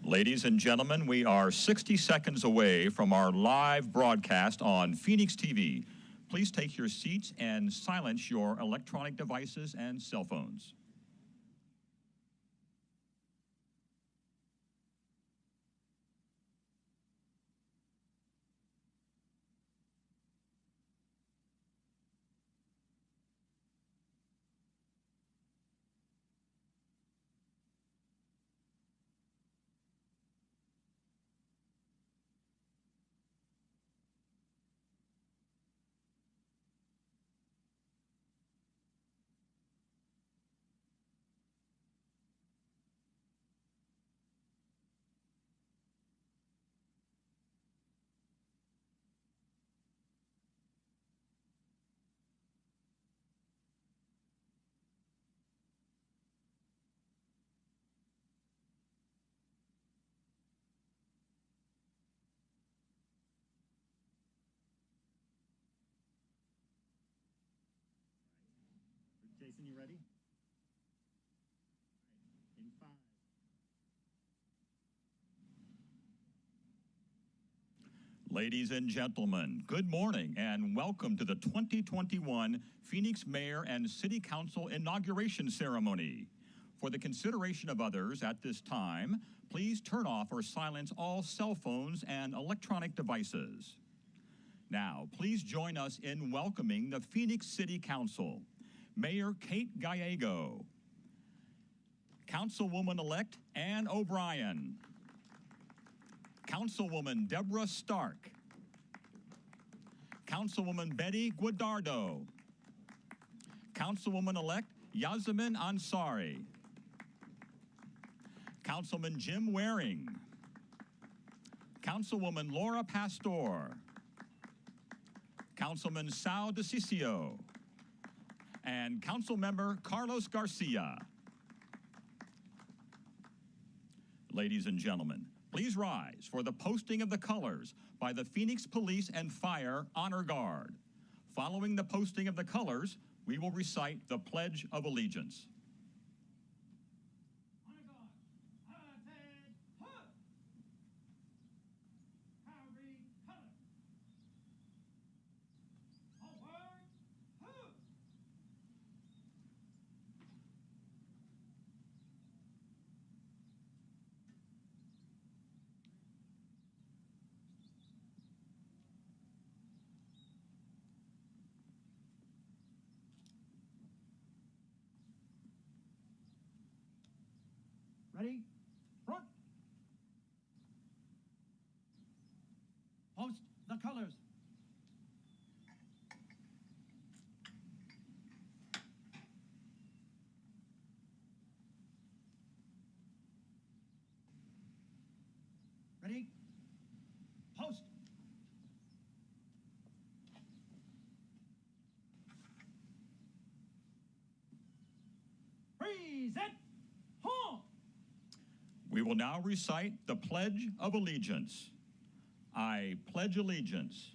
Ladies and gentlemen, we are 60 seconds away from our live broadcast on Phoenix TV. Please take your seats and silence your electronic devices and cell phones. Jason, you ready? In 5. Ladies and gentlemen, good morning and welcome to the 2021 Phoenix Mayor and City Council Inauguration Ceremony. For the consideration of others at this time, please turn off or silence all cell phones and electronic devices. Now, please join us in welcoming the Phoenix City Council. Mayor Kate Gallego, Councilwoman-elect Ann O'Brien, Councilwoman Deborah Stark, Councilwoman Betty Guardado, Councilwoman-elect Councilwoman Ansari, Councilman Jim Waring, Councilwoman Laura Pastor, Councilman Sal DeCiccio, and Councilmember Carlos Garcia. Ladies and gentlemen, please rise for the posting of the colors by the Phoenix Police and Fire Honor Guard. Following the posting of the colors, we will recite the Pledge of Allegiance. Ready? Front. Post the colors. Ready? Post. Present. Home. We will now recite the Pledge of Allegiance. I pledge allegiance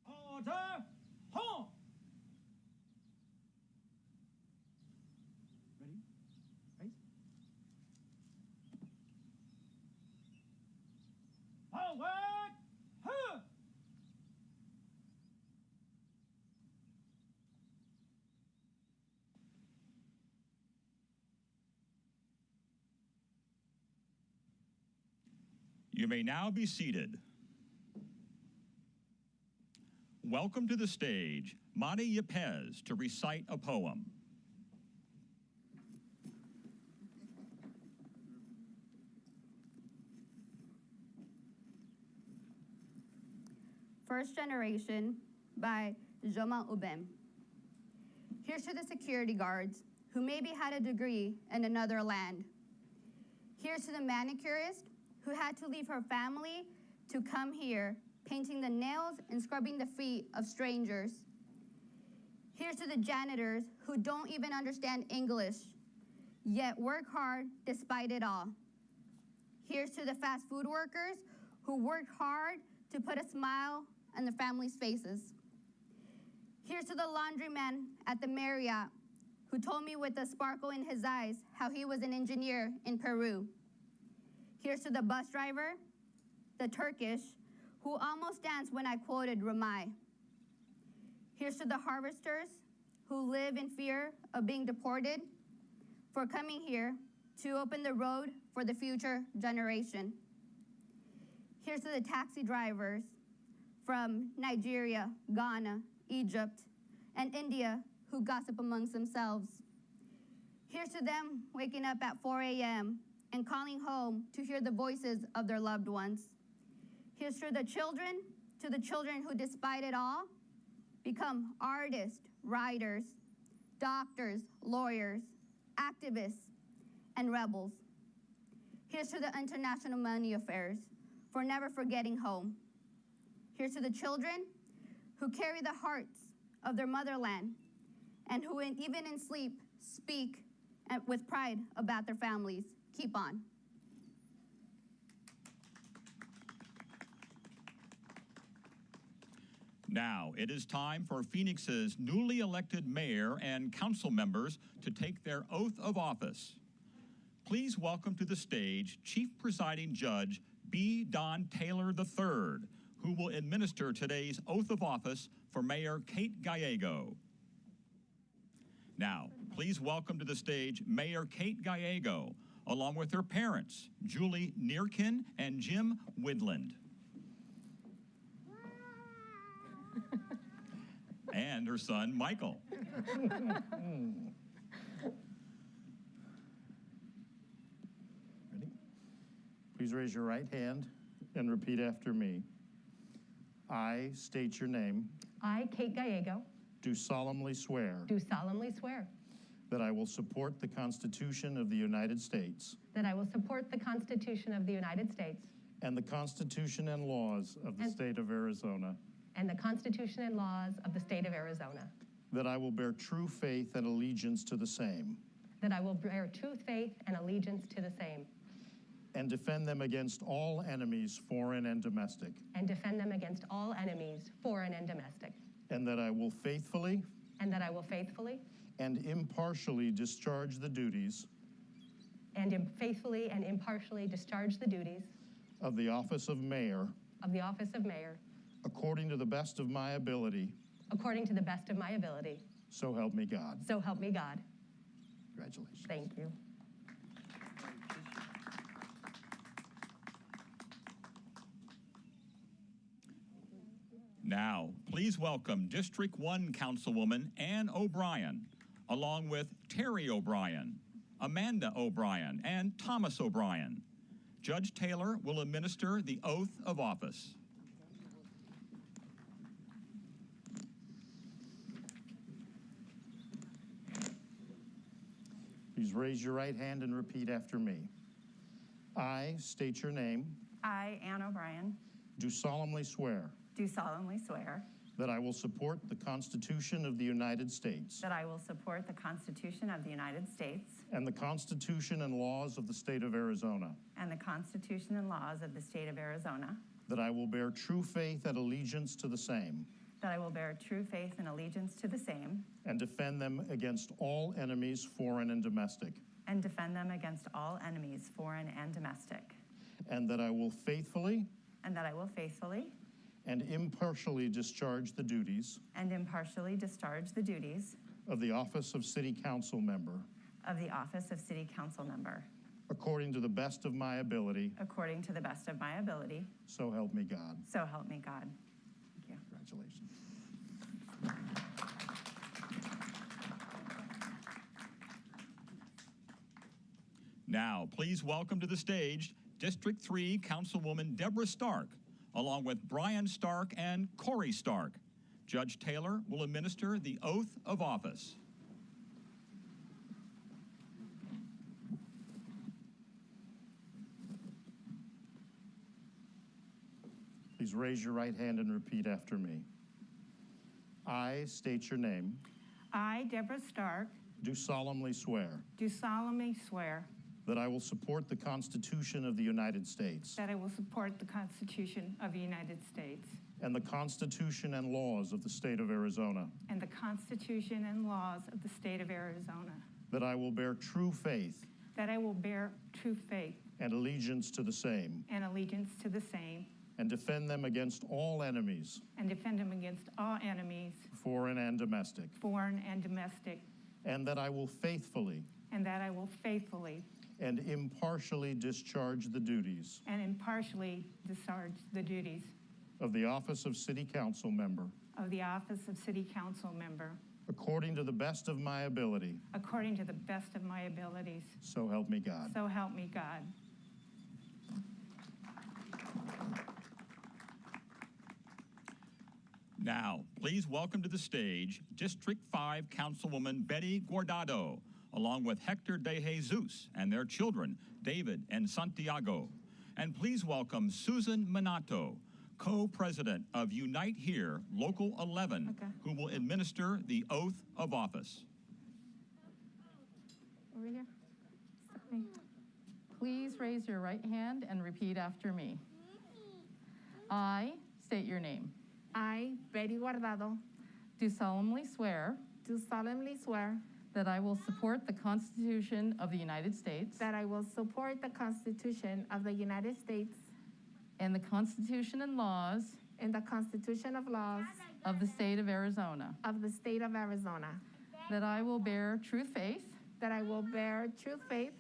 Order. Home. Ready? Face. Forward. Huh. You may now be seated. Welcome to the stage, Mari Yepes, to recite a poem. First Generation by Joma Ubem. Here's to the security guards who maybe had a degree in another land. Here's to the manicurist who had to leave her family to come here, painting the nails and scrubbing the feet of strangers. Here's to the janitors who don't even understand English, yet work hard despite it all. Here's to the fast food workers who worked hard to put a smile on their families' faces. Here's to the laundryman at the Marriott who told me with a sparkle in his eyes how he was an engineer in Peru. Here's to the bus driver, the Turkish, who almost danced when I quoted Ramai. Here's to the harvesters who live in fear of being deported for coming here to open the road for the future generation. Here's to the taxi drivers from Nigeria, Ghana, Egypt, and India who gossip amongst themselves. Here's to them waking up at 4 a.m. and calling home to hear the voices of their loved ones. Here's to the children who, despite it all, become artists, writers, doctors, lawyers, activists, and rebels. Here's to the international money affairs for never forgetting home. Here's to the children who carry the hearts of their motherland and who, even in sleep, speak with pride about their families. Keep on. Now, it is time for Phoenix's newly elected mayor and council members to take their oath of office. Please welcome to the stage Chief Presiding Judge B. Don Taylor III, who will administer today's oath of office for Mayor Kate Gallego. Now, please welcome to the stage Mayor Kate Gallego, along with her parents, Julie Nearkin and Jim Widland. And her son, Michael. Ready? Please raise your right hand and repeat after me. I state your name. I, Kate Gallego, Do solemnly swear do solemnly swear that I will support the Constitution of the United States that I will support the Constitution of the United States and the Constitution and laws of the state of Arizona, and the Constitution and laws of the state of Arizona, that I will bear true faith and allegiance to the same, that I will bear true faith and allegiance to the same, and defend them against all enemies, foreign and domestic, and defend them against all enemies, foreign and domestic, and that I will faithfully and that I will faithfully and impartially discharge the duties and faithfully and impartially discharge the duties of the office of mayor of the office of mayor according to the best of my ability, according to the best of my ability. so help me God. So help me God. Congratulations. Thank you. Now, please welcome District 1 Councilwoman Ann O'Brien, along with Terry O'Brien, Amanda O'Brien, and Thomas O'Brien. Judge Taylor will administer the oath of office. Please raise your right hand and repeat after me. I state your name, I, Ann O'Brien, do solemnly swear do solemnly swear that I will support the Constitution of the United States that I will support the Constitution of the United States and the Constitution and laws of the state of Arizona, and the Constitution and laws of the state of Arizona, that I will bear true faith and allegiance to the same, that I will bear true faith and allegiance to the same, and defend them against all enemies, foreign and domestic, and defend them against all enemies, foreign and domestic, and that I will faithfully and that I will faithfully and impartially discharge the duties and impartially discharge the duties of the office of City Council Member of the office of City Council Member, according to the best of my ability, according to the best of my ability, so help me God. so help me God. Thank you. Congratulations. Now, please welcome to the stage District 3 Councilwoman Deborah Stark, along with Brian Stark and Corey Stark. Judge Taylor will administer the oath of office. Please raise your right hand and repeat after me. I state your name, I, Deborah Stark, do solemnly swear do solemnly swear that I will support the Constitution of the United States that I will support the Constitution of the United States and the Constitution and laws of the state of Arizona, and the Constitution and laws of the state of Arizona, that I will bear true faith that I will bear true faith and allegiance to the same, and allegiance to the same, and defend them against all enemies, and defend them against all enemies, foreign and domestic, foreign and domestic, and that I will faithfully and that I will faithfully and impartially discharge the duties and impartially discharge the duties of the office of City Council Member of the office of City Council Member according to the best of my ability, according to the best of my abilities. so help me God. So help me God. Now, please welcome to the stage District 5 Councilwoman Betty Guardado, along with Hector De Jesus and their children, David and Santiago. And please welcome Susan Minato, co-president of Unite Here, Local 11, who will administer the oath of office. Over here. Please raise your right hand and repeat after me. I state your name. I, Betty Guardado, Do solemnly swear do solemnly swear that I will support the Constitution of the United States that I will support the Constitution of the United States and the Constitution and laws and the Constitution of laws of the state of Arizona, of the state of Arizona, that I will bear true faith that I will bear true faith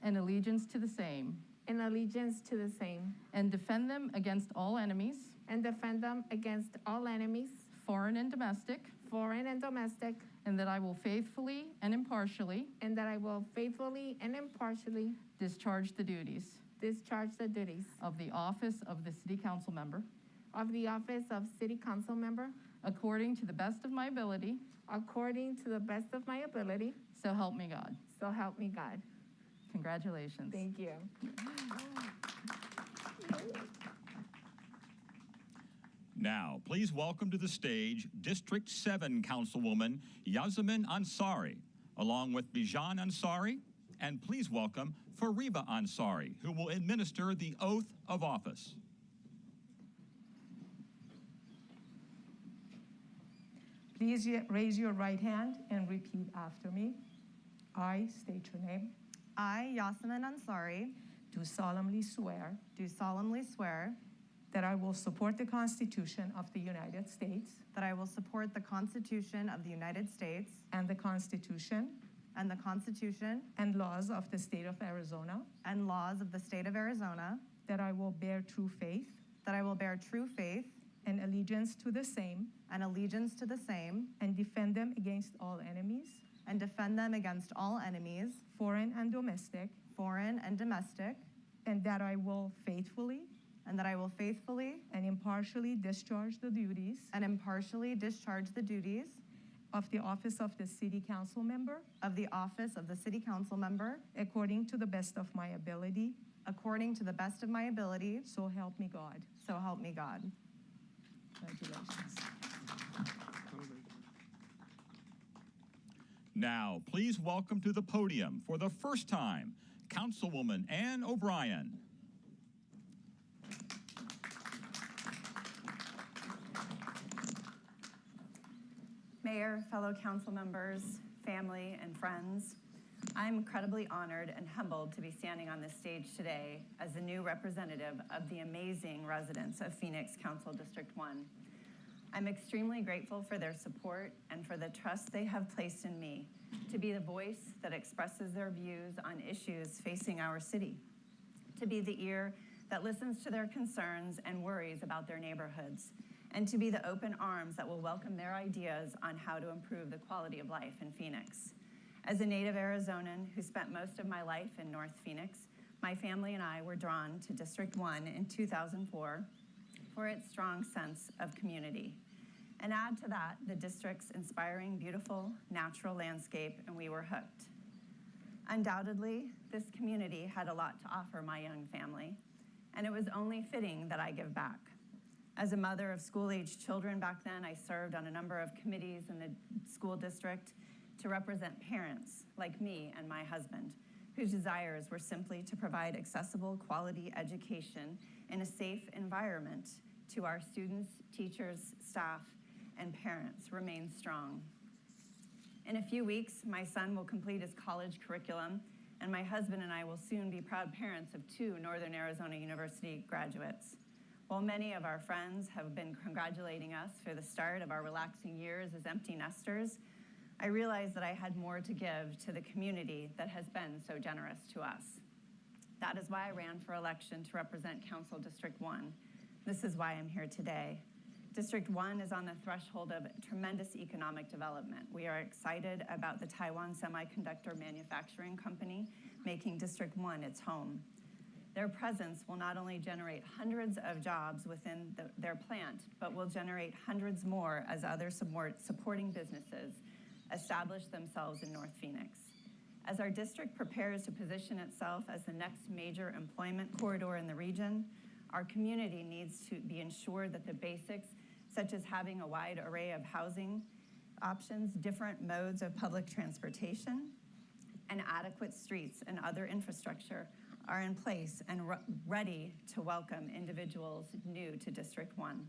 and allegiance to the same, and allegiance to the same, and defend them against all enemies, and defend them against all enemies, foreign and domestic, foreign and domestic, and that I will faithfully and impartially and that I will faithfully and impartially discharge the duties discharge the duties of the office of the City Council Member of the office of City Council Member according to the best of my ability, according to the best of my ability, so help me God. so help me God. Congratulations. Thank you. Now, please welcome to the stage District 7 Councilwoman Councilwoman Ansari, along with Bijan Ansari, and please welcome Fariba Ansari, who will administer the oath of office. Please raise your right hand and repeat after me. I state your name. I, Councilwoman Ansari, Do solemnly swear do solemnly swear that I will support the Constitution of the United States that I will support the Constitution of the United States and the Constitution and the Constitution and laws of the state of Arizona, and laws of the state of Arizona, that I will bear true faith that I will bear true faith and allegiance to the same, and allegiance to the same, and defend them against all enemies, and defend them against all enemies, foreign and domestic, foreign and domestic, and that I will faithfully and that I will faithfully and impartially discharge the duties and impartially discharge the duties of the office of the City Council Member of the office of the City Council Member according to the best of my ability, according to the best of my ability, so help me God. so help me God. Congratulations. Now, please welcome to the podium for the first time, Councilwoman O'Brien. Mayor, fellow council members, family, and friends, I'm incredibly honored and humbled to be standing on this stage today as the new representative of the amazing residents of Phoenix Council District 1. I'm extremely grateful for their support and for the trust they have placed in me to be the voice that expresses their views on issues facing our city, to be the ear that listens to their concerns and worries about their neighborhoods, and to be the open arms that will welcome their ideas on how to improve the quality of life in Phoenix. As a native Arizonan who spent most of my life in North Phoenix, my family and I were drawn to District 1 in 2004 for its strong sense of community. And add to that the district's inspiring, beautiful, natural landscape, and we were hooked. Undoubtedly, this community had a lot to offer my young family, and it was only fitting that I give back. As a mother of school-aged children back then, I served on a number of committees in the school district to represent parents like me and my husband whose desires were simply to provide accessible, quality education in a safe environment to our students, teachers, staff, and parents remains strong. In a few weeks, my son will complete his college curriculum, and my husband and I will soon be proud parents of 2 Northern Arizona University graduates. While many of our friends have been congratulating us for the start of our relaxing years as empty nesters, I realized that I had more to give to the community that has been so generous to us. That is why I ran for election to represent Council District 1. This is why I'm here today. District 1 is on the threshold of tremendous economic development. We are excited about the Taiwan Semiconductor Manufacturing Company making District 1 its home. Their presence will not only generate hundreds of jobs within their plant, but will generate hundreds more as other supporting businesses establish themselves in North Phoenix. As our district prepares to position itself as the next major employment corridor in the region, our community needs to be ensured that the basics, such as having a wide array of housing options, different modes of public transportation, and adequate streets and other infrastructure are in place and ready to welcome individuals new to District 1.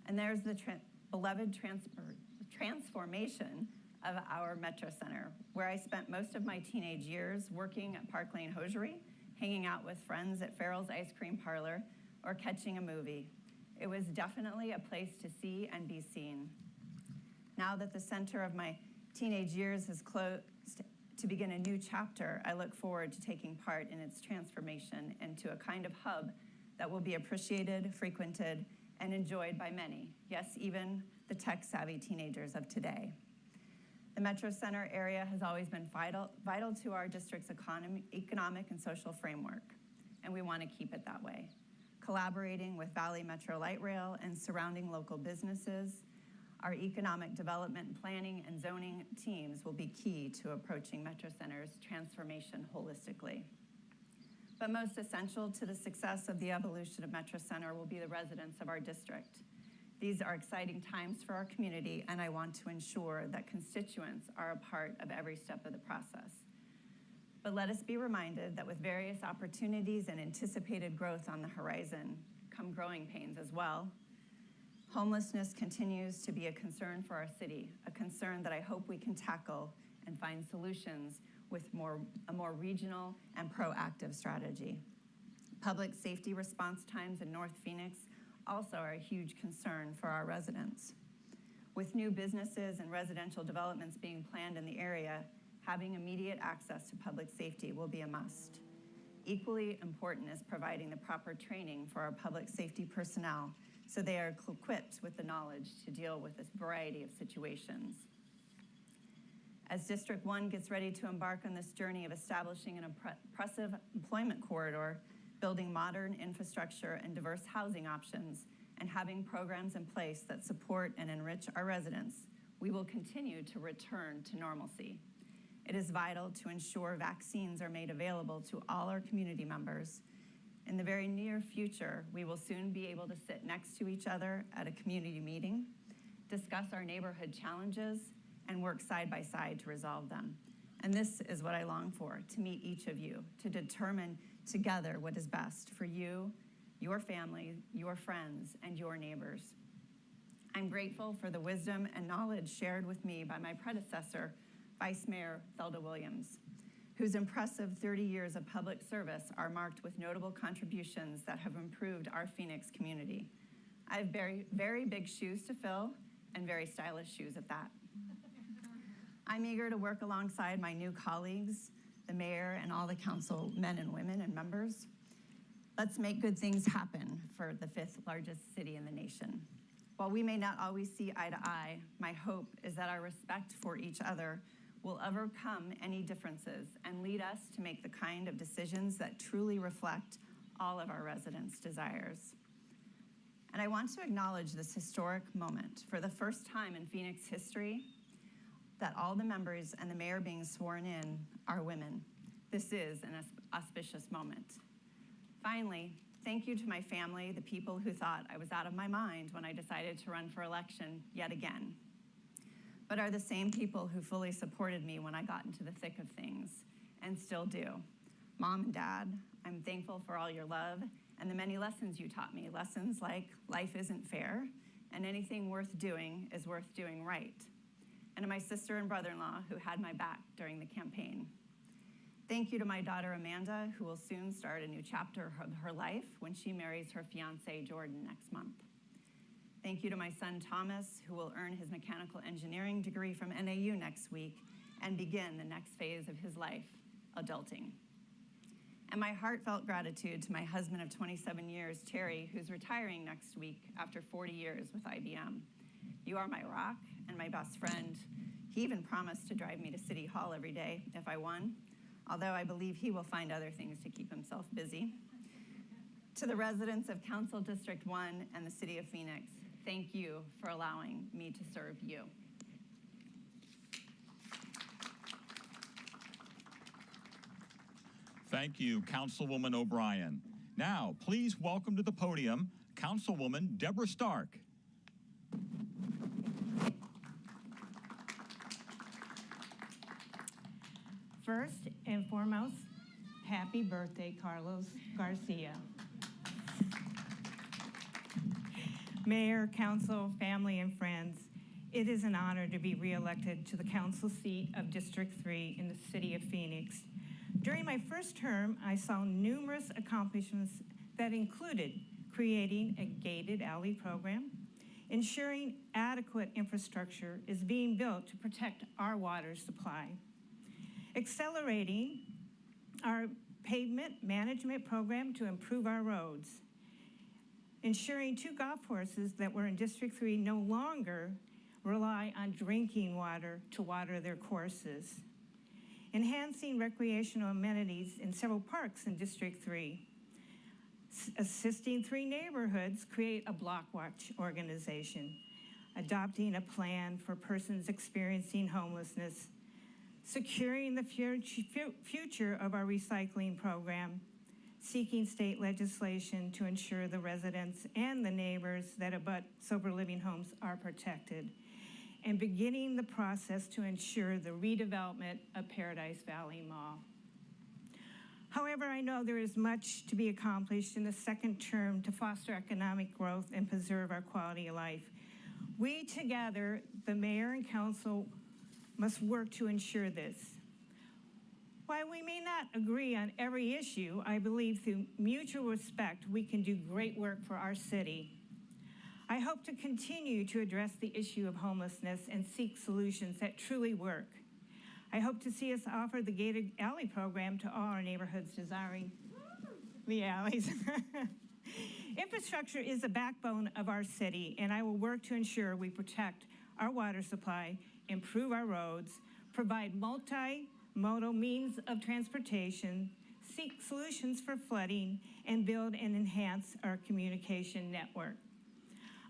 And there's the beloved transformation of our Metro Center, where I spent most of my teenage years working at Park Lane Hosiery, hanging out with friends at Farrell's Ice Cream Parlor, or catching a movie. It was definitely a place to see and be seen. Now that the center of my teenage years has closed to begin a new chapter, I look forward to taking part in its transformation into a kind of hub that will be appreciated, frequented, and enjoyed by many, yes, even the tech-savvy teenagers of today. The Metro Center area has always been vital to our district's economic and social framework, and we want to keep it that way. Collaborating with Valley Metro Light Rail and surrounding local businesses, our economic development planning and zoning teams will be key to approaching Metro Center's transformation holistically. But most essential to the success of the evolution of Metro Center will be the residents of our district. These are exciting times for our community, and I want to ensure that constituents are a part of every step of the process. But let us be reminded that with various opportunities and anticipated growth on the horizon come growing pains as well. Homelessness continues to be a concern for our city, a concern that I hope we can tackle and find solutions with a more regional and proactive strategy. Public safety response times in North Phoenix also are a huge concern for our residents. With new businesses and residential developments being planned in the area, having immediate access to public safety will be a must. Equally important is providing the proper training for our public safety personnel so they are equipped with the knowledge to deal with this variety of situations. As District 1 gets ready to embark on this journey of establishing an impressive employment corridor, building modern infrastructure and diverse housing options, and having programs in place that support and enrich our residents, we will continue to return to normalcy. It is vital to ensure vaccines are made available to all our community members. In the very near future, we will soon be able to sit next to each other at a community meeting, discuss our neighborhood challenges, and work side by side to resolve them. And this is what I long for, to meet each of you, to determine together what is best for you, your family, your friends, and your neighbors. I'm grateful for the wisdom and knowledge shared with me by my predecessor, Vice Mayor Felda Williams, whose impressive 30 years of public service are marked with notable contributions that have improved our Phoenix community. I have very, very big shoes to fill, and very stylish shoes at that. I'm eager to work alongside my new colleagues, the mayor, and all the council men and women and members. Let's make good things happen for the 5th largest city in the nation. While we may not always see eye to eye, my hope is that our respect for each other will overcome any differences and lead us to make the kind of decisions that truly reflect all of our residents' desires. And I want to acknowledge this historic moment. For the first time in Phoenix history, that all the members and the mayor being sworn in are women. This is an auspicious moment. Finally, thank you to my family, the people who thought I was out of my mind when I decided to run for election yet again, but are the same people who fully supported me when I got into the thick of things and still do. Mom and Dad, I'm thankful for all your love and the many lessons you taught me, lessons like life isn't fair and anything worth doing is worth doing right. And to my sister and brother-in-law who had my back during the campaign. Thank you to my daughter Amanda, who will soon start a new chapter of her life when she marries her fiance Jordan next month. Thank you to my son Thomas, who will earn his mechanical engineering degree from NAU next week and begin the next phase of his life, adulting. And my heartfelt gratitude to my husband of 27 years, Terry, who's retiring next week after 40 years with IBM. You are my rock and my best friend. He even promised to drive me to City Hall every day if I won, although I believe he will find other things to keep himself busy. To the residents of Council District 1 and the City of Phoenix, thank you for allowing me to serve you. Thank you, Councilwoman O'Brien. Now, please welcome to the podium, Councilwoman Deborah Stark. First and foremost, happy birthday, Carlos Garcia. Mayor, council, family, and friends, it is an honor to be reelected to the council seat of District 3 in the city of Phoenix. During my first term, I saw numerous accomplishments that included creating a gated alley program, ensuring adequate infrastructure is being built to protect our water supply, accelerating our pavement management program to improve our roads, ensuring 2 golf courses that were in District 3 no longer rely on drinking water to water their courses, enhancing recreational amenities in several parks in District 3, assisting 3 neighborhoods create a block watch organization, adopting a plan for persons experiencing homelessness, securing the future of our recycling program, seeking state legislation to ensure the residents and the neighbors that abut sober living homes are protected, and beginning the process to ensure the redevelopment of Paradise Valley Mall. However, I know there is much to be accomplished in the second term to foster economic growth and preserve our quality of life. We together, the mayor and council, must work to ensure this. While we may not agree on every issue, I believe through mutual respect, we can do great work for our city. I hope to continue to address the issue of homelessness and seek solutions that truly work. I hope to see us offer the gated alley program to all our neighborhoods desiring the alleys. Infrastructure is the backbone of our city, and I will work to ensure we protect our water supply, improve our roads, provide multimodal means of transportation, seek solutions for flooding, and build and enhance our communication network.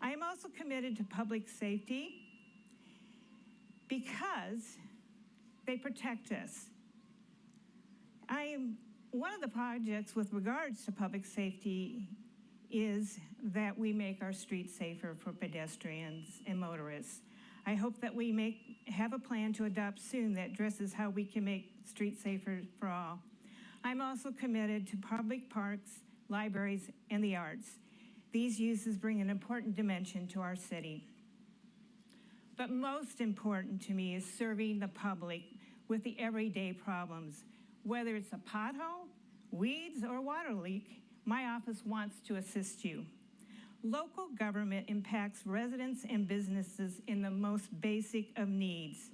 I am also committed to public safety because they protect us. One of the projects with regards to public safety is that we make our streets safer for pedestrians and motorists. I hope that we have a plan to adopt soon that addresses how we can make streets safer for all. I'm also committed to public parks, libraries, and the arts. These uses bring an important dimension to our city. But most important to me is serving the public with the everyday problems. Whether it's a pothole, weeds, or water leak, my office wants to assist you. Local government impacts residents and businesses in the most basic of needs.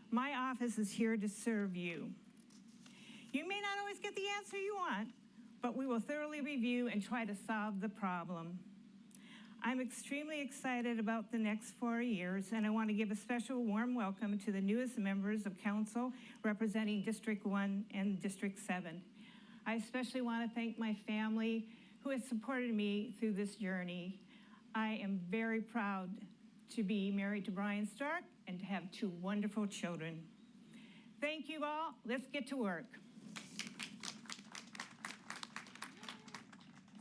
My office is here to serve you. You may not always get the answer you want, but we will thoroughly review and try to solve the problem. I'm extremely excited about the next 4 years, and I want to give a special warm welcome to the newest members of council representing District 1 and District 7. I especially want to thank my family who has supported me through this journey. I am very proud to be married to Brian Stark and to have 2 wonderful children. Thank you all. Let's get to work.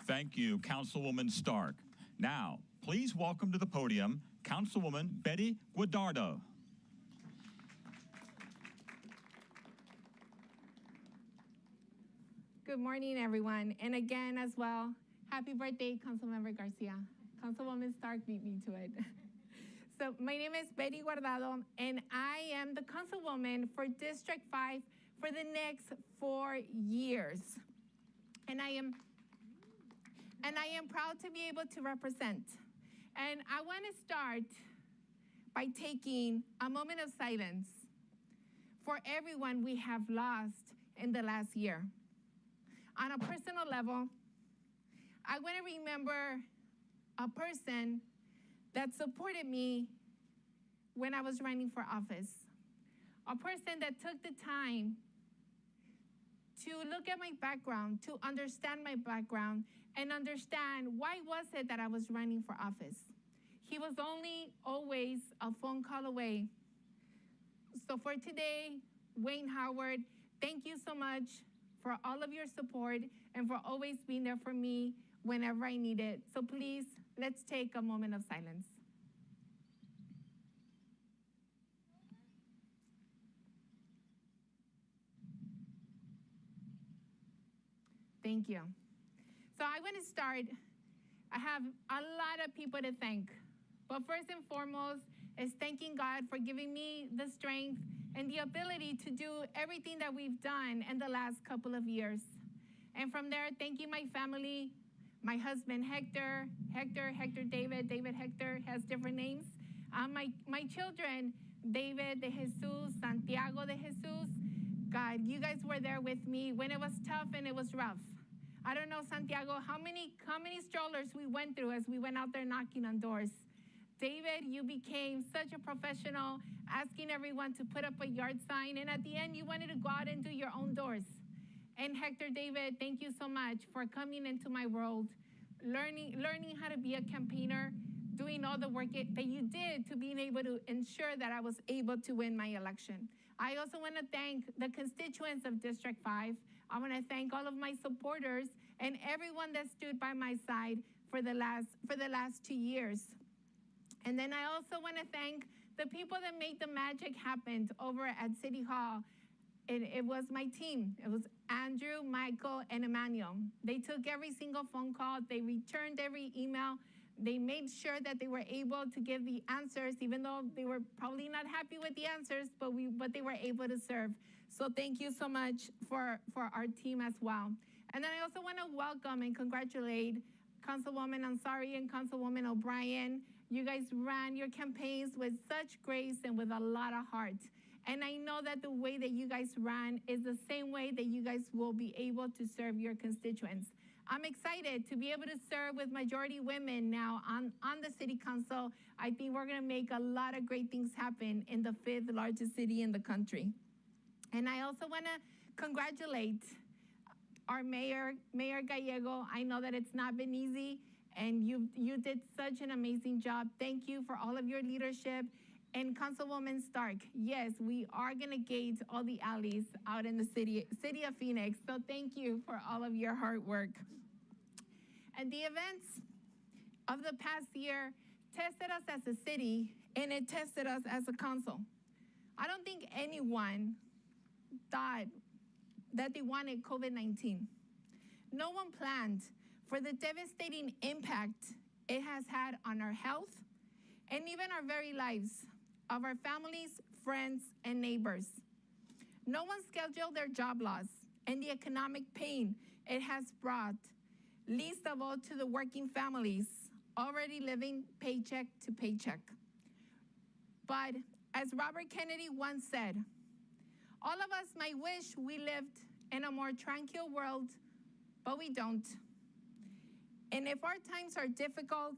Thank you, Councilwoman Stark. Now, please welcome to the podium, Councilwoman Betty Guardado. good morning, everyone. And again, as well, happy birthday, Councilmember Garcia. Councilwoman Stark beat me to it. So my name is Betty Guardado, and I am the Councilwoman for District 5 for the next 4 years. And I am proud to be able to represent. And I want to start by taking a moment of silence for everyone we have lost in the last year. On a personal level, I want to remember a person that supported me when I was running for office. A person that took the time to look at my background, to understand my background, and understand why was it that I was running for office. He was always a phone call away. So for today, Wayne Howard, thank you so much for all of your support and for always being there for me whenever I need it. So please, let's take a moment of silence. Thank you. So I want to start. I have a lot of people to thank. But first and foremost is thanking God for giving me the strength and the ability to do everything that we've done in the last couple of years. And from there, thanking my family, my husband, Hector, David, Hector has different names. My children, David de Jesus, Santiago de Jesus. God, you guys were there with me when it was tough and it was rough. I don't know, Santiago, how many strollers we went through as we went out there knocking on doors. David, you became such a professional, asking everyone to put up a yard sign, and at the end, you wanted to go out and do your own doors. And Hector, David, thank you so much for coming into my world, learning how to be a campaigner, doing all the work that you did to being able to ensure that I was able to win my election. I also want to thank the constituents of District 5. I want to thank all of my supporters and everyone that stood by my side for the last 2 years. And then I also want to thank the people that made the magic happen over at City Hall. It was my team. It was Andrew, Michael, and Emmanuel. They took every single phone call. They returned every email. They made sure that they were able to give the answers, even though they were probably not happy with the answers, but they were able to serve. So thank you so much for our team as well. And then I also want to welcome and congratulate Councilwoman Ansari and Councilwoman O'Brien. You guys ran your campaigns with such grace and with a lot of heart. And I know that the way that you guys ran is the same way that you guys will be able to serve your constituents. I'm excited to be able to serve with majority women now on the city council. I think we're going to make a lot of great things happen in the 5th largest city in the country. And I also want to congratulate our Mayor Gallego. I know that it's not been easy, and you did such an amazing job. Thank you for all of your leadership. And Councilwoman Stark, yes, we are going to gate all the alleys out in the city of Phoenix. So thank you for all of your hard work. And the events of the past year tested us as a city, and it tested us as a council. I don't think anyone thought that they wanted COVID-19. No one planned for the devastating impact it has had on our health and even our very lives of our families, friends, and neighbors. No one scheduled their job loss and the economic pain it has brought, least of all to the working families already living paycheck to paycheck. But as Robert Kennedy once said, all of us might wish we lived in a more tranquil world, but we don't. And if our times are difficult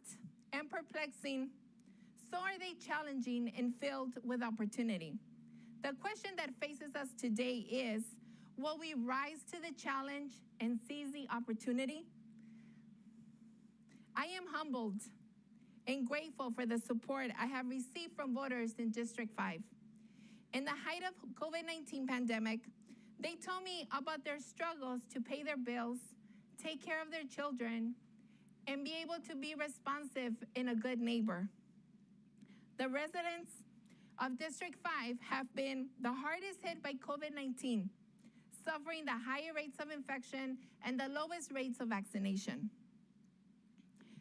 and perplexing, so are they challenging and filled with opportunity. The question that faces us today is, will we rise to the challenge and seize the opportunity? I am humbled and grateful for the support I have received from voters in District 5. In the height of COVID-19 pandemic, they told me about their struggles to pay their bills, take care of their children, and be able to be responsive and a good neighbor. The residents of District 5 have been the hardest hit by COVID-19. suffering the higher rates of infection and the lowest rates of vaccination.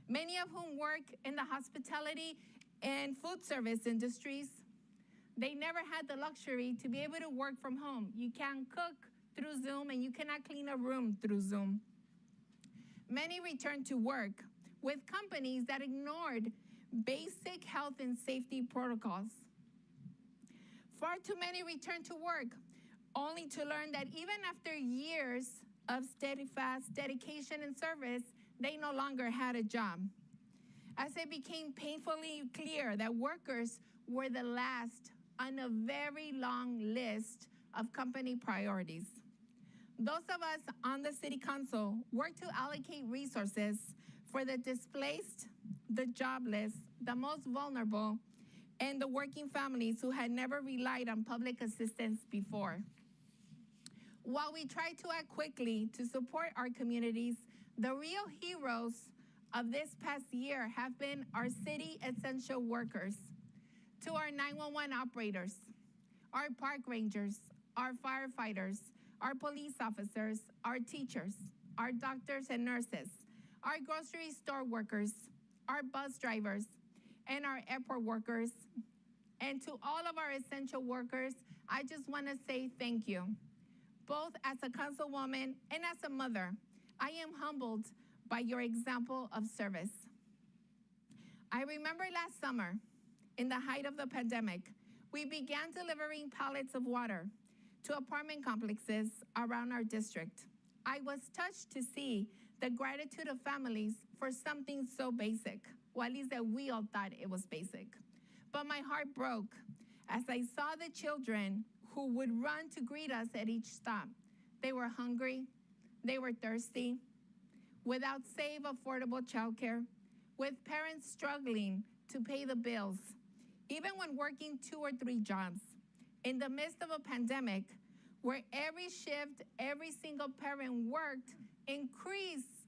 Many of whom work in the hospitality and food service industries. They never had the luxury to be able to work from home. You can't cook through Zoom, and you cannot clean a room through Zoom. Many returned to work with companies that ignored basic health and safety protocols. Far too many returned to work only to learn that even after years of steadfast dedication and service, they no longer had a job. As it became painfully clear that workers were the last on a very long list of company priorities. Those of us on the City Council work to allocate resources for the displaced, the jobless, the most vulnerable, and the working families who had never relied on public assistance before. While we try to act quickly to support our communities, the real heroes of this past year have been our city essential workers. To our 911 operators, our park rangers, our firefighters, our police officers, our teachers, our doctors and nurses, our grocery store workers, our bus drivers, and our airport workers. And to all of our essential workers, I just want to say thank you. Both as a councilwoman and as a mother, I am humbled by your example of service. I remember last summer, in the height of the pandemic, we began delivering pallets of water to apartment complexes around our district. I was touched to see the gratitude of families for something so basic, or at least that we all thought it was basic. But my heart broke as I saw the children who would run to greet us at each stop. They were hungry, they were thirsty, without safe, affordable childcare, with parents struggling to pay the bills, even when working 2 or 3 jobs. In the midst of a pandemic, where every shift, every single parent worked, increased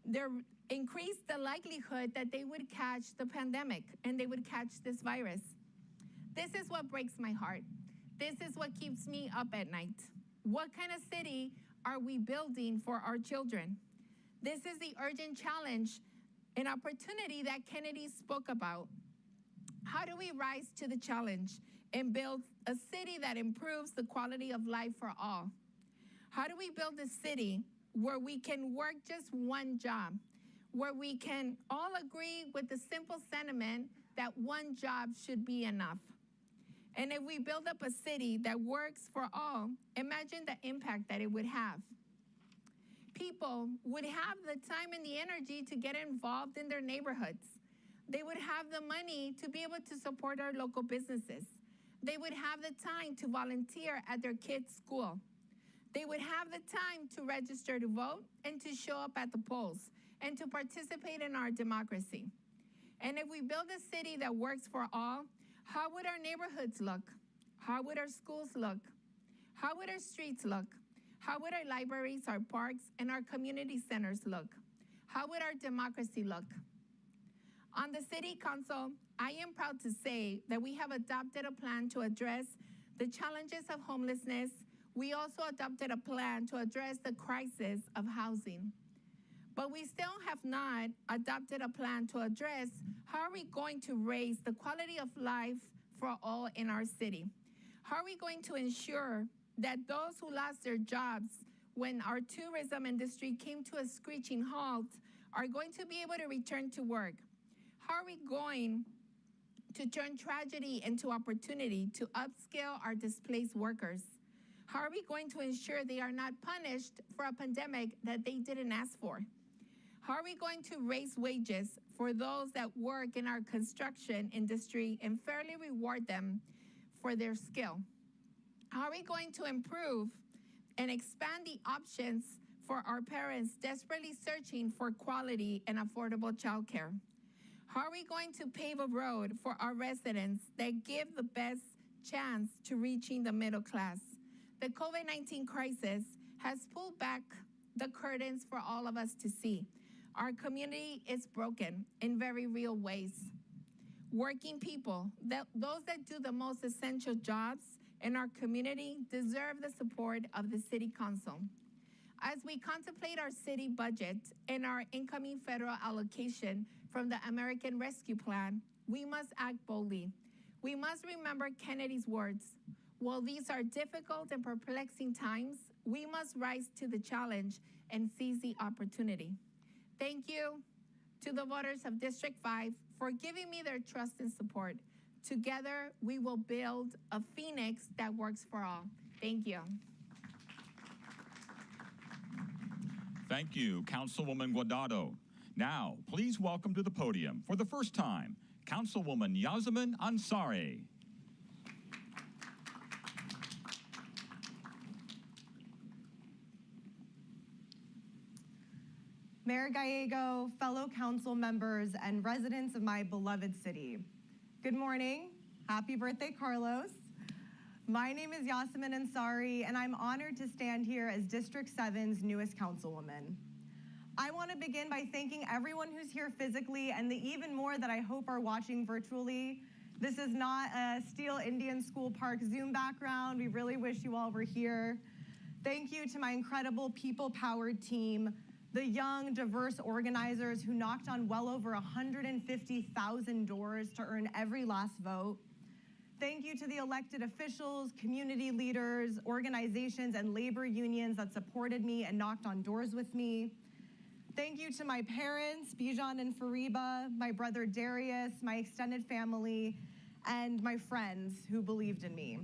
the likelihood that they would catch the pandemic and they would catch this virus. This is what breaks my heart. This is what keeps me up at night. What kind of city are we building for our children? This is the urgent challenge, an opportunity that Kennedy spoke about. How do we rise to the challenge and build a city that improves the quality of life for all? How do we build a city where we can work just one job, where we can all agree with the simple sentiment that one job should be enough? And if we build up a city that works for all, imagine the impact that it would have. People would have the time and the energy to get involved in their neighborhoods. They would have the money to be able to support our local businesses. They would have the time to volunteer at their kids' school. They would have the time to register to vote and to show up at the polls and to participate in our democracy. And if we build a city that works for all, how would our neighborhoods look? How would our schools look? How would our streets look? How would our libraries, our parks, and our community centers look? How would our democracy look? On the City Council, I am proud to say that we have adopted a plan to address the challenges of homelessness. We also adopted a plan to address the crisis of housing. But we still have not adopted a plan to address how are we going to raise the quality of life for all in our city? How are we going to ensure that those who lost their jobs when our tourism industry came to a screeching halt are going to be able to return to work? How are we going to turn tragedy into opportunity to upskill our displaced workers? How are we going to ensure they are not punished for a pandemic that they didn't ask for? How are we going to raise wages for those that work in our construction industry and fairly reward them for their skill? How are we going to improve and expand the options for our parents desperately searching for quality and affordable childcare? How are we going to pave a road for our residents that give the best chance to reaching the middle class? The COVID-19 crisis has pulled back the curtains for all of us to see. Our community is broken in very real ways. Working people, those that do the most essential jobs, in our community deserve the support of the City Council. As we contemplate our city budget and our incoming federal allocation from the American Rescue Plan, we must act boldly. We must remember Kennedy's words. While these are difficult and perplexing times, we must rise to the challenge and seize the opportunity. Thank you to the voters of District 5 for giving me their trust and support. Together, we will build a Phoenix that works for all. Thank you. Thank you, Councilwoman Guardado. Now, please welcome to the podium, for the first time, Councilwoman Ansari. Mayor Gallego, fellow council members, and residents of my beloved city. Good morning. Happy birthday, Carlos. My name is Ansari, and I'm honored to stand here as District 7's newest councilwoman. I want to begin by thanking everyone who's here physically and the even more that I hope are watching virtually. This is not a Steel Indian School Park Zoom background. We really wish you all were here. Thank you to my incredible people-powered team, the young, diverse organizers who knocked on well over 150,000 doors to earn every last vote. Thank you to the elected officials, community leaders, organizations, and labor unions that supported me and knocked on doors with me. Thank you to my parents, Bijan and Fariba, my brother Darius, my extended family, and my friends who believed in me.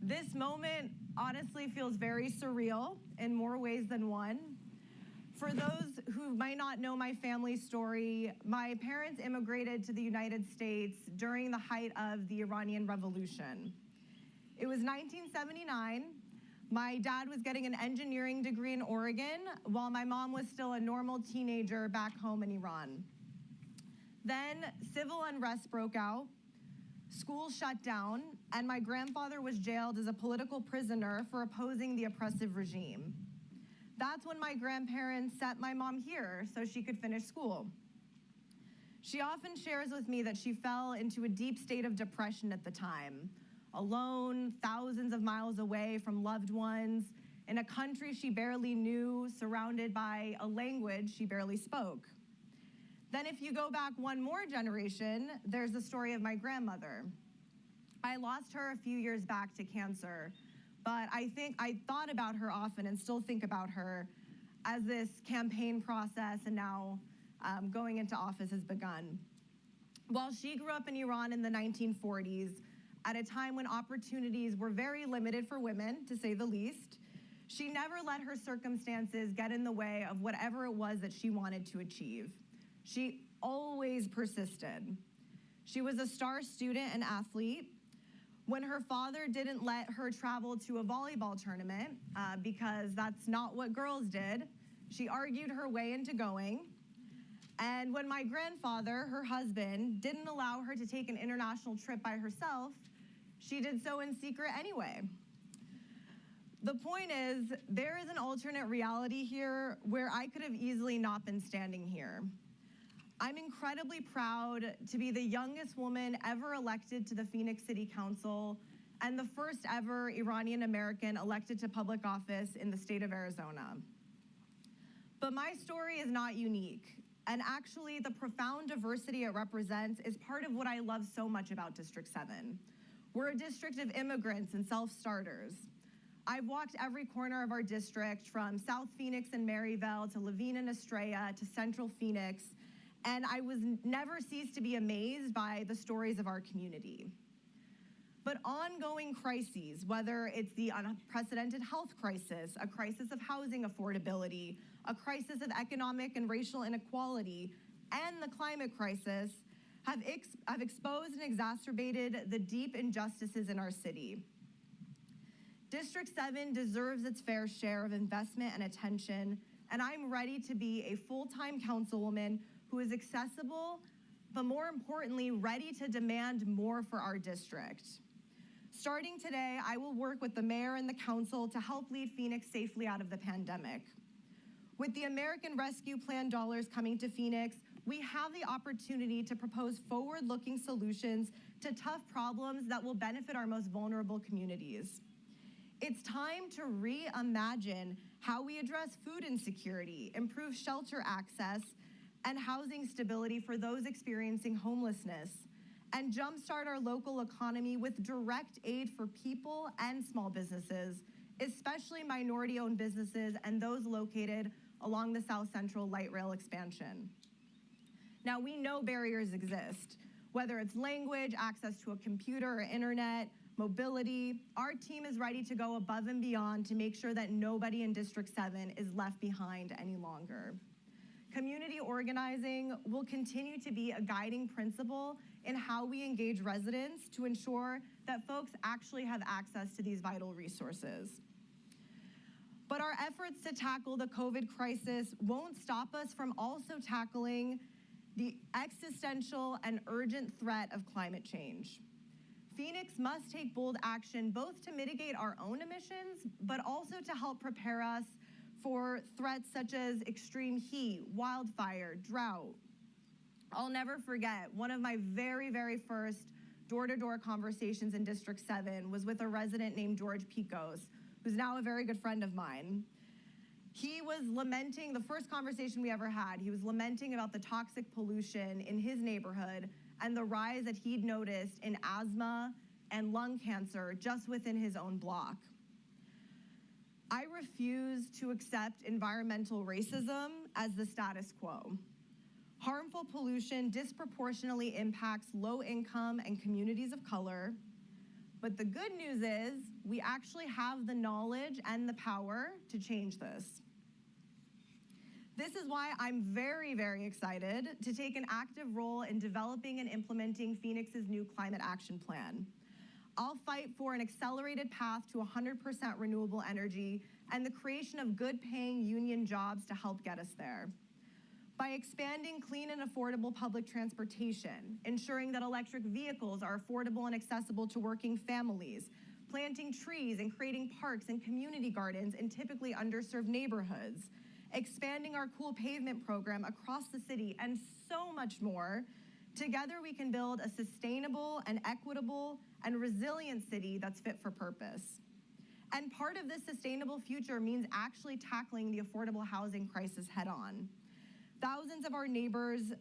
This moment honestly feels very surreal in more ways than one. For those who might not know my family story, my parents immigrated to the United States during the height of the Iranian Revolution. It was 1979. My dad was getting an engineering degree in Oregon, while my mom was still a normal teenager back home in Iran. Then civil unrest broke out, school shut down, and my grandfather was jailed as a political prisoner for opposing the oppressive regime. That's when my grandparents sent my mom here so she could finish school. She often shares with me that she fell into a deep state of depression at the time, alone, thousands of miles away from loved ones, in a country she barely knew, surrounded by a language she barely spoke. Then if you go back one more generation, there's the story of my grandmother. I lost her a few years back to cancer, but I thought about her often and still think about her as this campaign process and now going into office has begun. While she grew up in Iran in the 1940s, at a time when opportunities were very limited for women, to say the least, she never let her circumstances get in the way of whatever it was that she wanted to achieve. She always persisted. She was a star student and athlete. When her father didn't let her travel to a volleyball tournament, because that's not what girls did, she argued her way into going. And when my grandfather, her husband, didn't allow her to take an international trip by herself, she did so in secret anyway. The point is, there is an alternate reality here where I could have easily not been standing here. I'm incredibly proud to be the youngest woman ever elected to the Phoenix City Council and the first ever Iranian American elected to public office in the state of Arizona. But my story is not unique, and actually the profound diversity it represents is part of what I love so much about District 7. We're a district of immigrants and self-starters. I've walked every corner of our district, from South Phoenix and Maryville to Laveen and Estrella to Central Phoenix, and I was never ceased to be amazed by the stories of our community. But ongoing crises, whether it's the unprecedented health crisis, a crisis of housing affordability, a crisis of economic and racial inequality, and the climate crisis, have exposed and exacerbated the deep injustices in our city. District 7 deserves its fair share of investment and attention, and I'm ready to be a full-time councilwoman who is accessible, but more importantly, ready to demand more for our district. Starting today, I will work with the mayor and the council to help lead Phoenix safely out of the pandemic. With the American Rescue Plan dollars coming to Phoenix, we have the opportunity to propose forward-looking solutions to tough problems that will benefit our most vulnerable communities. It's time to reimagine how we address food insecurity, improve shelter access, and housing stability for those experiencing homelessness, and jumpstart our local economy with direct aid for people and small businesses, especially minority-owned businesses and those located along the South Central Light Rail expansion. Now, we know barriers exist, whether it's language, access to a computer or internet, mobility. Our team is ready to go above and beyond to make sure that nobody in District 7 is left behind any longer. Community organizing will continue to be a guiding principle in how we engage residents to ensure that folks actually have access to these vital resources. But our efforts to tackle the COVID crisis won't stop us from also tackling the existential and urgent threat of climate change. Phoenix must take bold action both to mitigate our own emissions, but also to help prepare us for threats such as extreme heat, wildfire, drought. I'll never forget, one of my very, very first door-to-door conversations in District 7 was with a resident named George Picos, who's now a very good friend of mine. He was lamenting, the first conversation we ever had, he was lamenting about the toxic pollution in his neighborhood and the rise that he'd noticed in asthma and lung cancer just within his own block. I refuse to accept environmental racism as the status quo. Harmful pollution disproportionately impacts low income and communities of color. But the good news is we actually have the knowledge and the power to change this. This is why I'm very, very excited to take an active role in developing and implementing Phoenix's new climate action plan. I'll fight for an accelerated path to 100% renewable energy and the creation of good-paying union jobs to help get us there. By expanding clean and affordable public transportation, ensuring that electric vehicles are affordable and accessible to working families, planting trees and creating parks and community gardens in typically underserved neighborhoods, expanding our Cool Pavement program across the city, and so much more, together we can build a sustainable and equitable and resilient city that's fit for purpose. And part of this sustainable future means actually tackling the affordable housing crisis head on. Thousands of our neighbors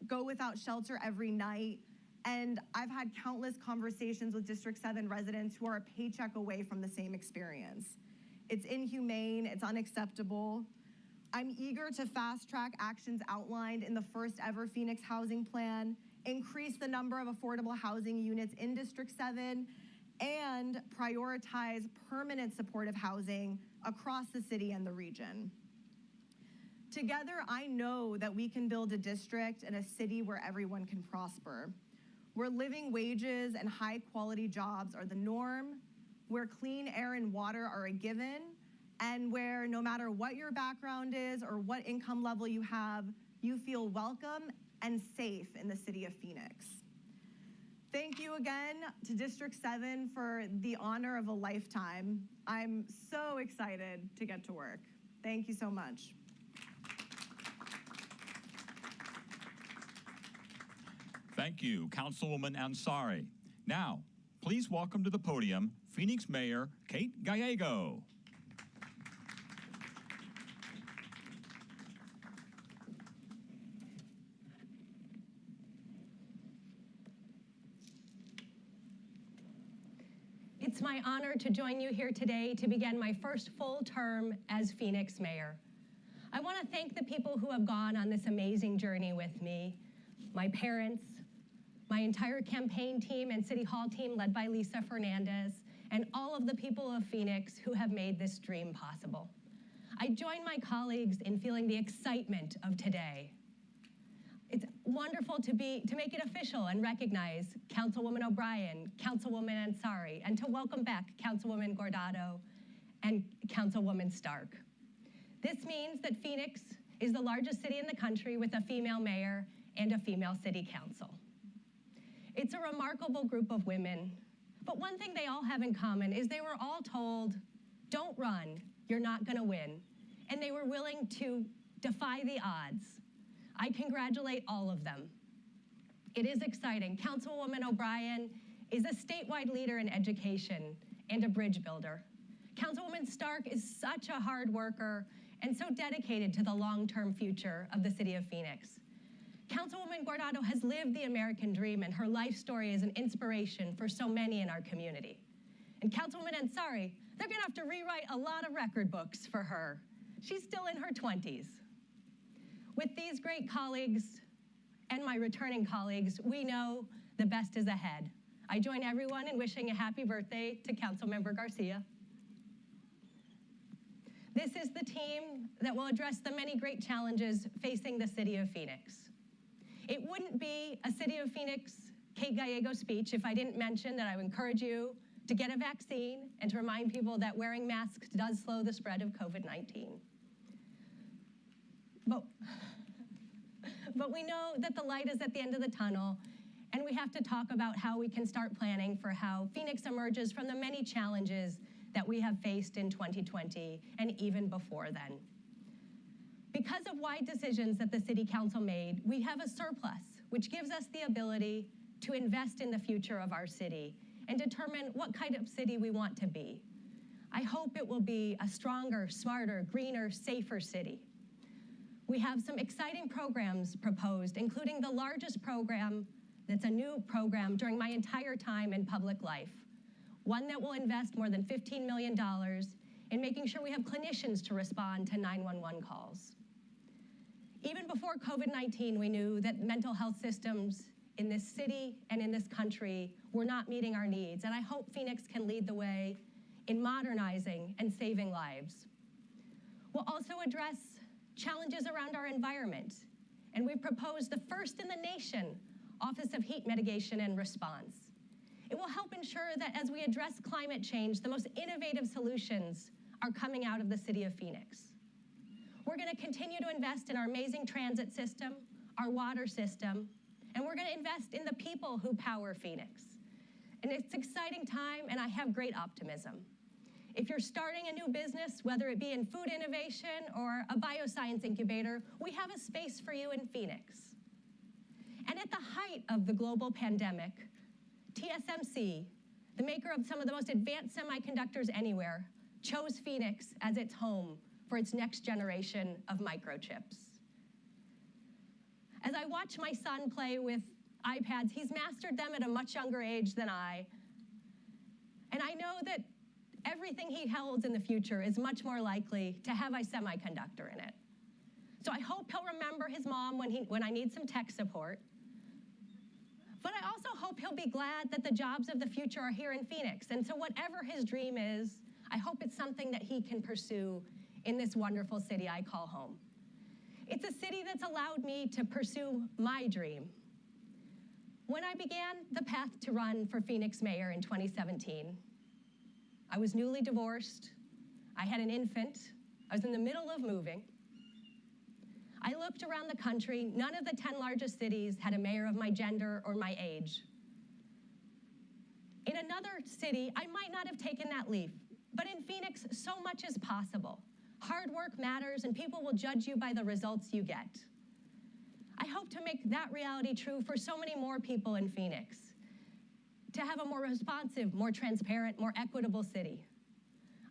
go without shelter every night, and I've had countless conversations with District 7 residents who are a paycheck away from the same experience. It's inhumane, it's unacceptable. I'm eager to fast-track actions outlined in the first ever Phoenix Housing Plan, increase the number of affordable housing units in District 7, and prioritize permanent supportive housing across the city and the region. Together, I know that we can build a district and a city where everyone can prosper, where living wages and high-quality jobs are the norm, where clean air and water are a given, and where no matter what your background is or what income level you have, you feel welcome and safe in the city of Phoenix. Thank you again to District 7 for the honor of a lifetime. I'm so excited to get to work. Thank you so much. Thank you, Councilwoman Ansari. Now, please welcome to the podium Phoenix Mayor Kate Gallego. It's my honor to join you here today to begin my first full term as Phoenix Mayor. I want to thank the people who have gone on this amazing journey with me, my parents, my entire campaign team and City Hall team led by Lisa Fernandez, and all of the people of Phoenix who have made this dream possible. I join my colleagues in feeling the excitement of today. It's wonderful to make it official and recognize Councilwoman O'Brien, Councilwoman Ansari, and to welcome back Councilwoman Guardado and Councilwoman Stark. This means that Phoenix is the largest city in the country with a female mayor and a female city council. It's a remarkable group of women, but one thing they all have in common is they were all told, don't run, you're not gonna win, and they were willing to defy the odds. I congratulate all of them. It is exciting. Councilwoman O'Brien is a statewide leader in education and a bridge builder. Councilwoman Stark is such a hard worker and so dedicated to the long-term future of the city of Phoenix. Councilwoman Guardado has lived the American dream, and her life story is an inspiration for so many in our community. And Councilwoman Ansari, they're gonna have to rewrite a lot of record books for her. She's still in her 20s. With these great colleagues and my returning colleagues, we know the best is ahead. I join everyone in wishing a happy birthday to Councilmember Garcia. This is the team that will address the many great challenges facing the city of Phoenix. It wouldn't be a City of Phoenix Kate Gallego speech if I didn't mention that I would encourage you to get a vaccine and to remind people that wearing masks does slow the spread of COVID-19. But we know that the light is at the end of the tunnel, and we have to talk about how we can start planning for how Phoenix emerges from the many challenges that we have faced in 2020 and even before then. Because of wide decisions that the City Council made, we have a surplus, which gives us the ability to invest in the future of our city and determine what kind of city we want to be. I hope it will be a stronger, smarter, greener, safer city. We have some exciting programs proposed, including the largest program that's a new program during my entire time in public life, one that will invest more than $15 million in making sure we have clinicians to respond to 911 calls. Even before COVID-19, we knew that mental health systems in this city and in this country were not meeting our needs, and I hope Phoenix can lead the way in modernizing and saving lives. We'll also address challenges around our environment, and we've proposed the first in the nation Office of Heat Mitigation and Response. It will help ensure that as we address climate change, the most innovative solutions are coming out of the city of Phoenix. We're going to continue to invest in our amazing transit system, our water system, and we're going to invest in the people who power Phoenix. And it's an exciting time, and I have great optimism. If you're starting a new business, whether it be in food innovation or a bioscience incubator, we have a space for you in Phoenix. And at the height of the global pandemic, TSMC, the maker of some of the most advanced semiconductors anywhere, chose Phoenix as its home for its next generation of microchips. As I watch my son play with iPads, he's mastered them at a much younger age than I. And I know that everything he holds in the future is much more likely to have a semiconductor in it. So I hope he'll remember his mom when I need some tech support. But I also hope he'll be glad that the jobs of the future are here in Phoenix. And so whatever his dream is, I hope it's something that he can pursue in this wonderful city I call home. It's a city that's allowed me to pursue my dream. When I began the path to run for Phoenix mayor in 2017, I was newly divorced, I had an infant, I was in the middle of moving. I looked around the country, none of the 10 largest cities had a mayor of my gender or my age. In another city, I might not have taken that leap, but in Phoenix, so much is possible. Hard work matters, and people will judge you by the results you get. I hope to make that reality true for so many more people in Phoenix, to have a more responsive, more transparent, more equitable city.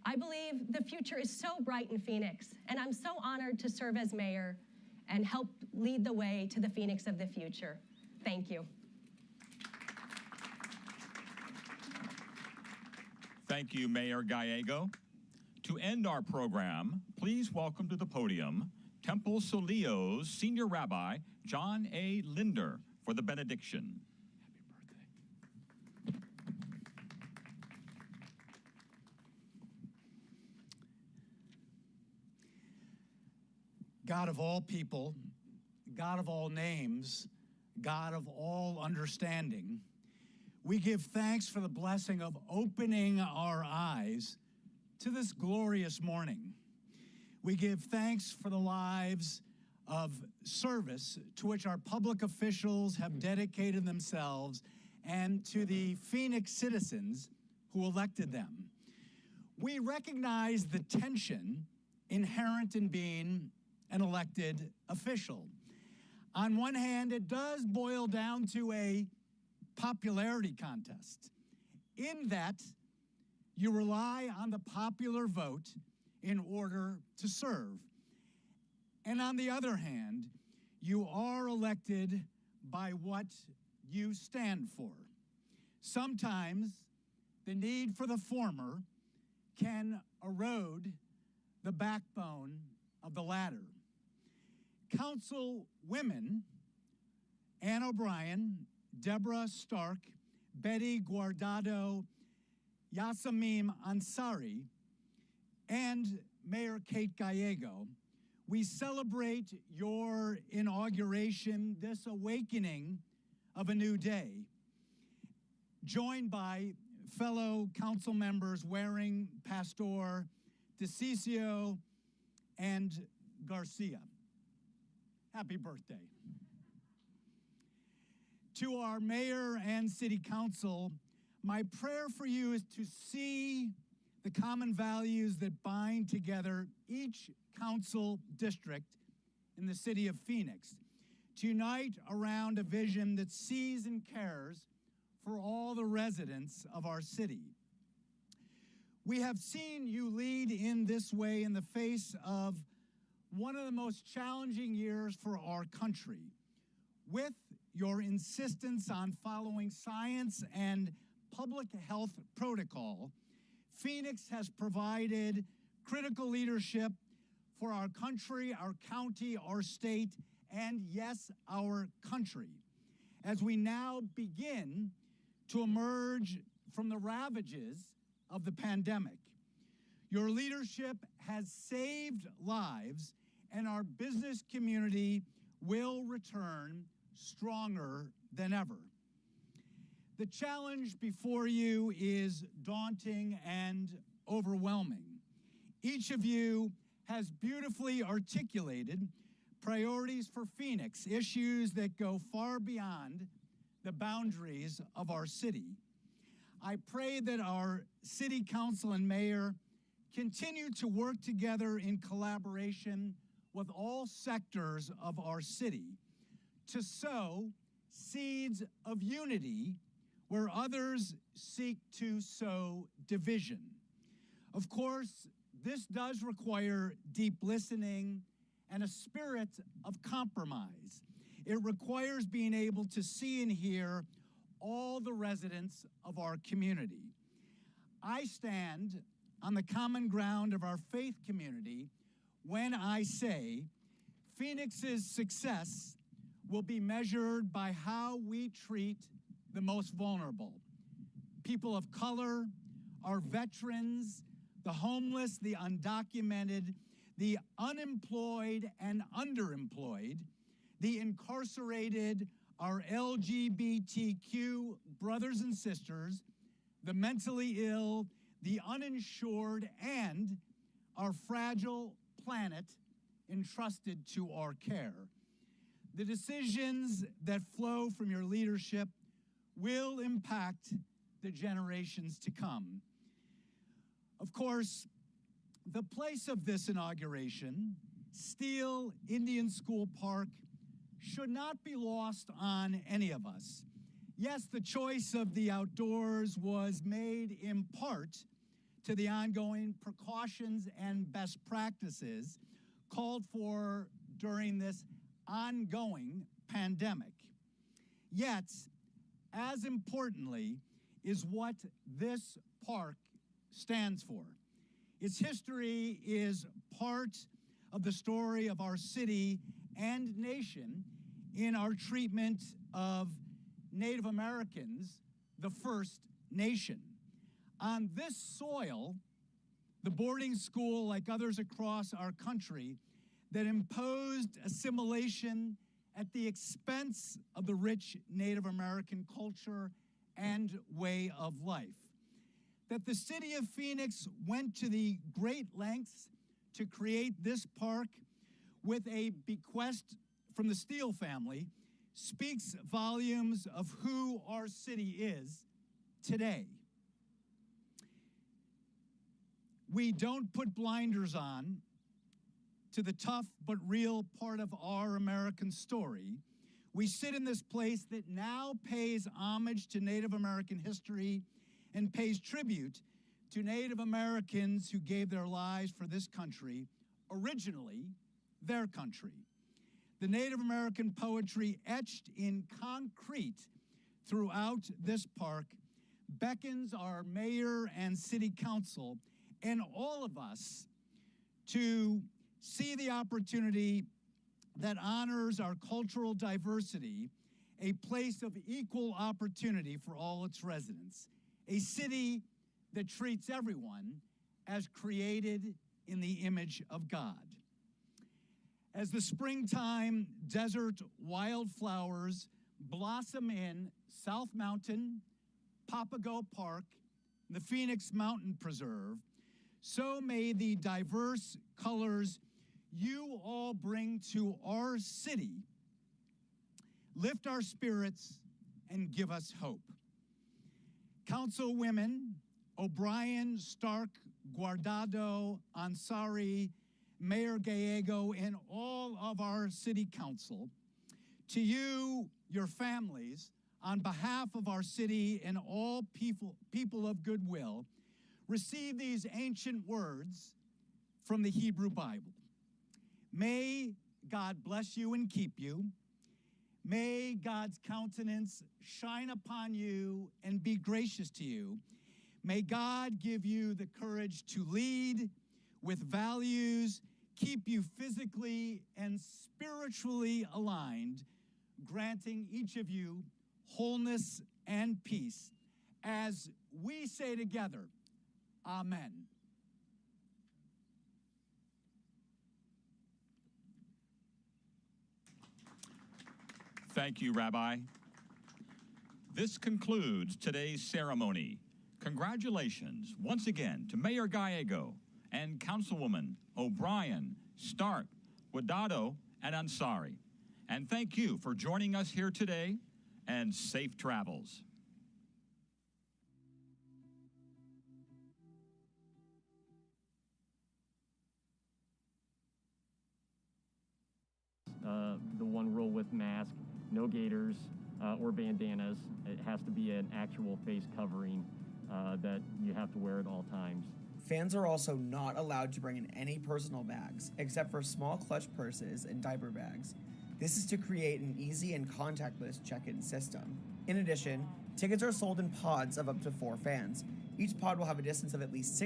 I believe the future is so bright in Phoenix, and I'm so honored to serve as mayor and help lead the way to the Phoenix of the future. Thank you. Thank you, Mayor Gallego. To end our program, please welcome to the podium Temple Solio's Senior Rabbi, John A. Linder, for the benediction. Happy birthday. God of all people, God of all names, God of all understanding, we give thanks for the blessing of opening our eyes to this glorious morning. We give thanks for the lives of service to which our public officials have dedicated themselves and to the Phoenix citizens who elected them. We recognize the tension inherent in being an elected official. On one hand, it does boil down to a popularity contest, in that you rely on the popular vote in order to serve. And on the other hand, you are elected by what you stand for. Sometimes the need for the former can erode the backbone of the latter. Councilwomen Ann O'Brien, Deborah Stark, Betty Guardado, Yasamim Ansari, and Mayor Kate Gallego, we celebrate your inauguration, this awakening of a new day, joined by fellow council members Waring, Pastor, DeCiccio, and Garcia. Happy birthday. To our mayor and city council, my prayer for you is to see the common values that bind together each council district in the city of Phoenix, to unite around a vision that sees and cares for all the residents of our city. We have seen you lead in this way in the face of one of the most challenging years for our country. With your insistence on following science and public health protocol, Phoenix has provided critical leadership for our country, our county, our state, and yes, our country, as we now begin to emerge from the ravages of the pandemic. Your leadership has saved lives, and our business community will return stronger than ever. The challenge before you is daunting and overwhelming. Each of you has beautifully articulated priorities for Phoenix, issues that go far beyond the boundaries of our city. I pray that our city council and mayor continue to work together in collaboration with all sectors of our city to sow seeds of unity where others seek to sow division. Of course, this does require deep listening and a spirit of compromise. It requires being able to see and hear all the residents of our community. I stand on the common ground of our faith community when I say Phoenix's success will be measured by how we treat the most vulnerable, people of color, our veterans, the homeless, the undocumented, the unemployed and underemployed, the incarcerated, our LGBTQ brothers and sisters, the mentally ill, the uninsured, and our fragile planet entrusted to our care. The decisions that flow from your leadership will impact the generations to come. Of course, the place of this inauguration, Steele Indian School Park, should not be lost on any of us. Yes, the choice of the outdoors was made in part to the ongoing precautions and best practices called for during this ongoing pandemic. Yet, as importantly, is what this park stands for. Its history is part of the story of our city and nation in our treatment of Native Americans, the First Nation. On this soil, the boarding school, like others across our country, that imposed assimilation at the expense of the rich Native American culture and way of life. That the city of Phoenix went to the great lengths to create this park with a bequest from the Steele family speaks volumes of who our city is today. We don't put blinders on to the tough but real part of our American story, we sit in this place that now pays homage to Native American history and pays tribute to Native Americans who gave their lives for this country, originally their country. The Native American poetry etched in concrete throughout this park beckons our mayor and city council and all of us to see the opportunity that honors our cultural diversity, a place of equal opportunity for all its residents, a city that treats everyone as created in the image of God. As the springtime desert wildflowers blossom in South Mountain, Papago Park, the Phoenix Mountain Preserve, so may the diverse colors you all bring to our city lift our spirits and give us hope. Councilwomen O'Brien, Stark, Guardado, Ansari, Mayor Gallego, and all of our city council, to you, your families, on behalf of our city and all people of goodwill, receive these ancient words from the Hebrew Bible. May God bless you and keep you. May God's countenance shine upon you and be gracious to you. May God give you the courage to lead with values, keep you physically and spiritually aligned, granting each of you wholeness and peace. As we say together, Amen. Thank you, Rabbi. This concludes today's ceremony. Congratulations once again to Mayor Gallego and Councilwoman O'Brien, Stark, Guardado, and Ansari. And thank you for joining us here today, and safe travels. The one rule with mask, no gaiters or bandanas. It has to be an actual face covering that you have to wear at all times. Fans are also not allowed to bring in any personal bags, except for small clutch purses and diaper bags. This is to create an easy and contactless check-in system. In addition, tickets are sold in pods of up to 4 fans. Each pod will have a distance of at least 6